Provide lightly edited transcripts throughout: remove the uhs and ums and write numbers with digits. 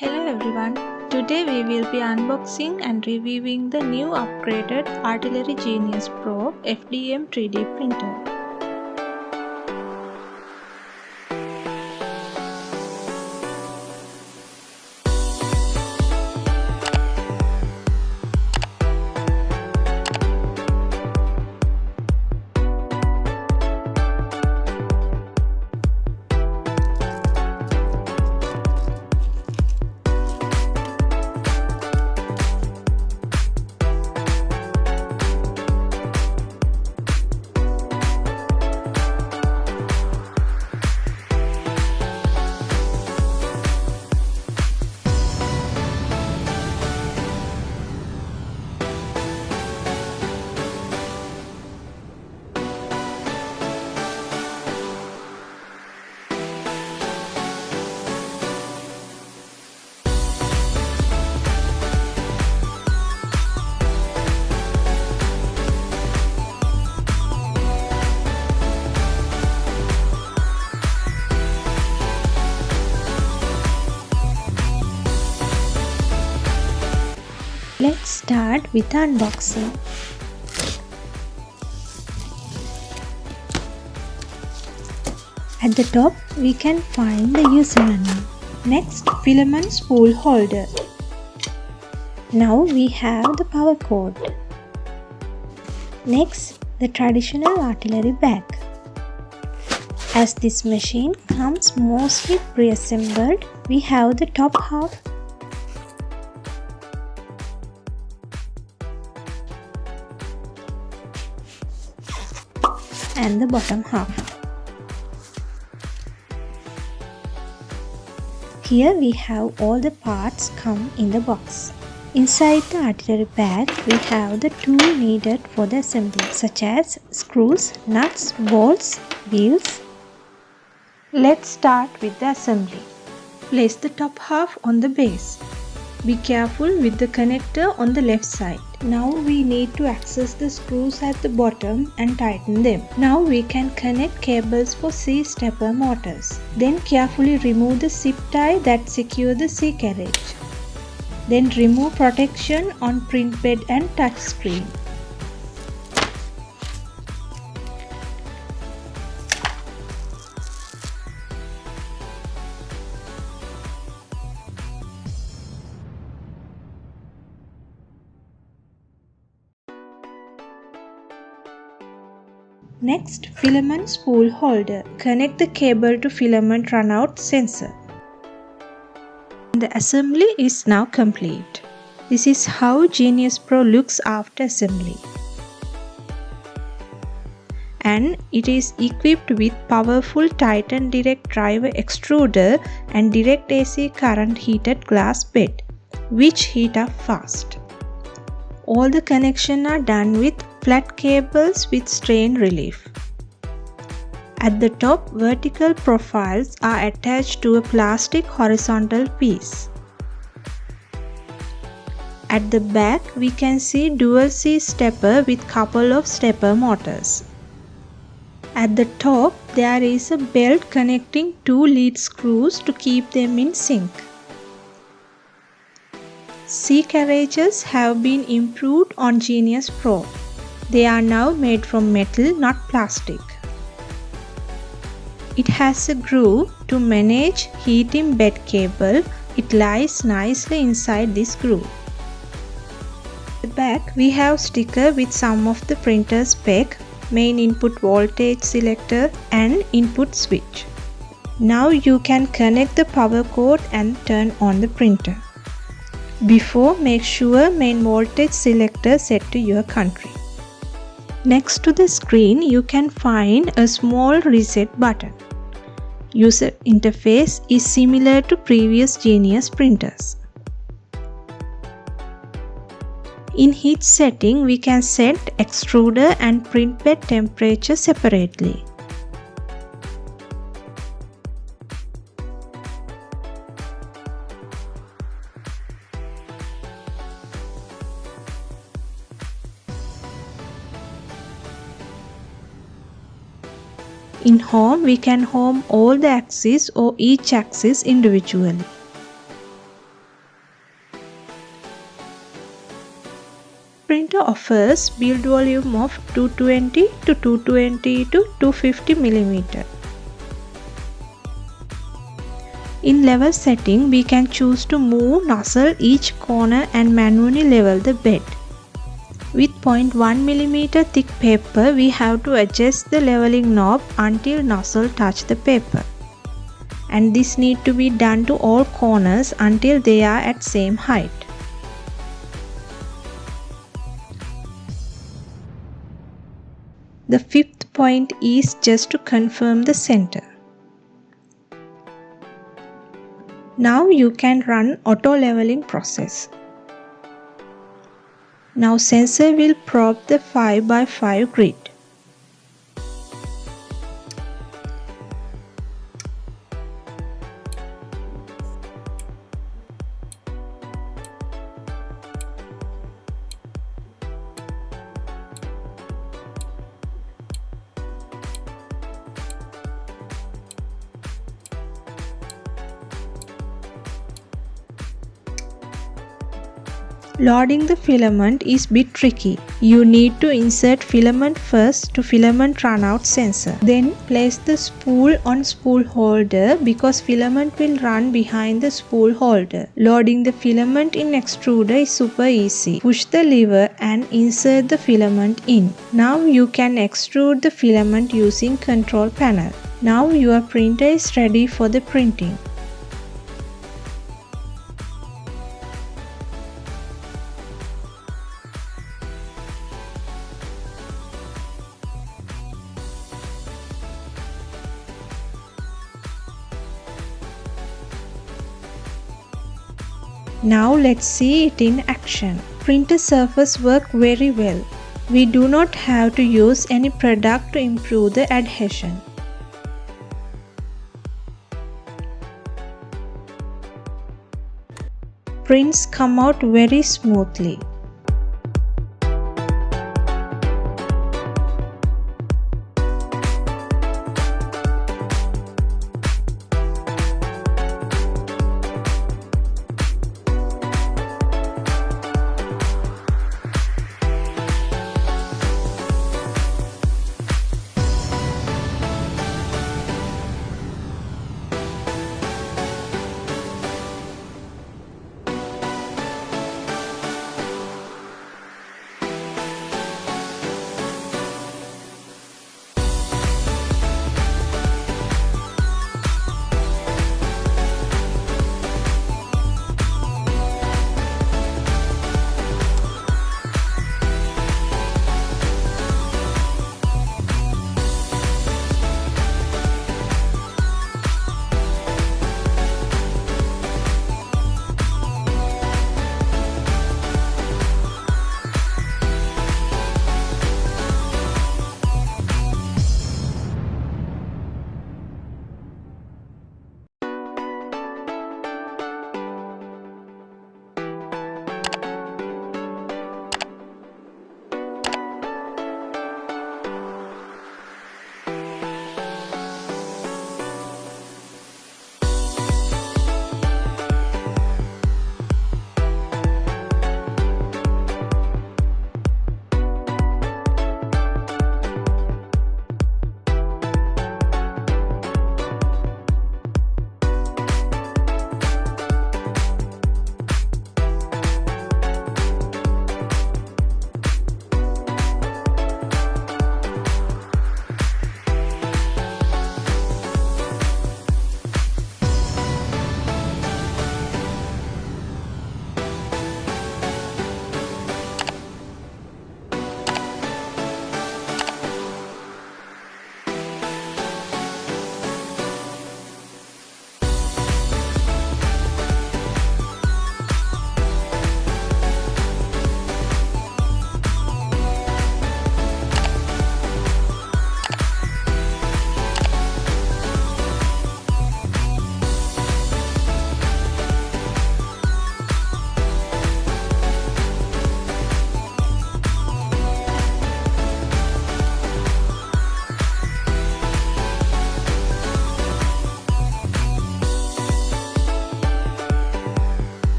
Hello everyone, today we will be unboxing and reviewing the new upgraded Artillery Genius Pro FDM 3D printer. Let's start with unboxing. At the top, we can find the user manual. Next, filament spool holder. Now we have the power cord. Next, the traditional artillery bag. As this machine comes mostly pre-assembled, we have the top half and the bottom half. Here we have all the parts come in the box. Inside the artillery bag, we have the tools needed for the assembly, such as screws, nuts, bolts, wheels. Let's start with the assembly. Place the top half on the base. Be careful with the connector on the left side. Now we need to access the screws at the bottom and tighten them. Now we can connect cables for C-stepper motors. Then carefully remove the zip tie that secure the C carriage. Then remove protection on print bed and touch screen. Next, filament spool holder. Connect the cable to filament runout sensor. The assembly is now complete. This is how Genius Pro looks after assembly. And it is equipped with powerful Titan direct driver extruder and direct AC current heated glass bed, which heat up fast. All the connections are done with flat cables with strain relief. At the top, vertical profiles are attached to a plastic horizontal piece. At the back, we can see dual C stepper with couple of stepper motors. At the top, there is a belt connecting two lead screws to keep them in sync. C carriages have been improved on Genius Pro. They are now made from metal, not plastic. It has a groove to manage heat in bed cable. It lies nicely inside this groove. At the back, we have sticker with some of the printer spec, main input voltage selector and input switch. Now you can connect the power cord and turn on the printer. Before, make sure main voltage selector set to your country. Next to the screen, you can find a small reset button. User interface is similar to previous Genius printers. In heat setting, we can set extruder and print bed temperature separately. In home, we can home all the axes or each axis individually. printer offers build volume of 220 to 220 to 250 mm. In level setting, we can choose to move nozzle each corner and manually level the bed. With 0.1 mm thick paper, we have to adjust the leveling knob until nozzle touch the paper. And this need to be done to all corners until they are at same height. The fifth point is just to confirm the center. Now you can run auto leveling process. Now sensor will probe the 5x5 grid. Loading the filament is bit tricky. You need to insert filament first to filament runout sensor. Then place the spool on spool holder because filament will run behind the spool holder. Loading the filament in extruder is super easy. Push the lever and insert the filament in. Now you can extrude the filament using control panel. Now your printer is ready for the printing. Now let's see it in action. Printer surface work very well. We do not have to use any product to improve the adhesion. Prints come out very smoothly.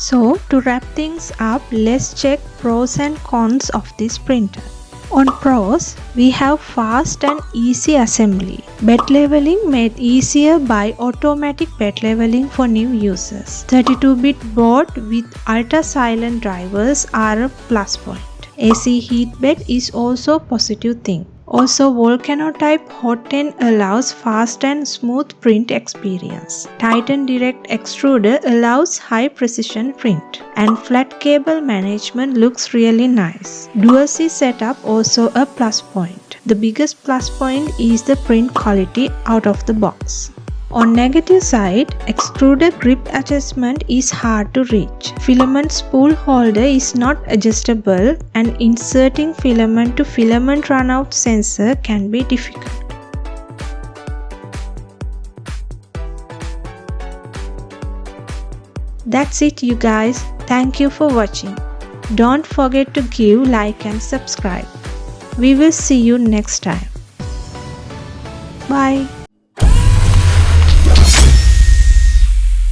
So to wrap things up, let's check pros and cons of this printer. On pros, we have fast and easy assembly. Bed leveling made easier by automatic bed leveling for new users. 32-bit board with ultra-silent drivers are a plus point. AC heat bed is also a positive thing. Also, Volcano type Hot 10 allows fast and smooth print experience. Titan Direct Extruder allows high precision print. And flat cable management looks really nice. Dual C setup also a plus point. The biggest plus point is the print quality out of the box. On negative side, extruder grip adjustment is hard to reach. Filament spool holder is not adjustable and inserting filament to filament runout sensor can be difficult. That's it you guys. Thank you for watching. Don't forget to give like and subscribe. We will see you next time. Bye.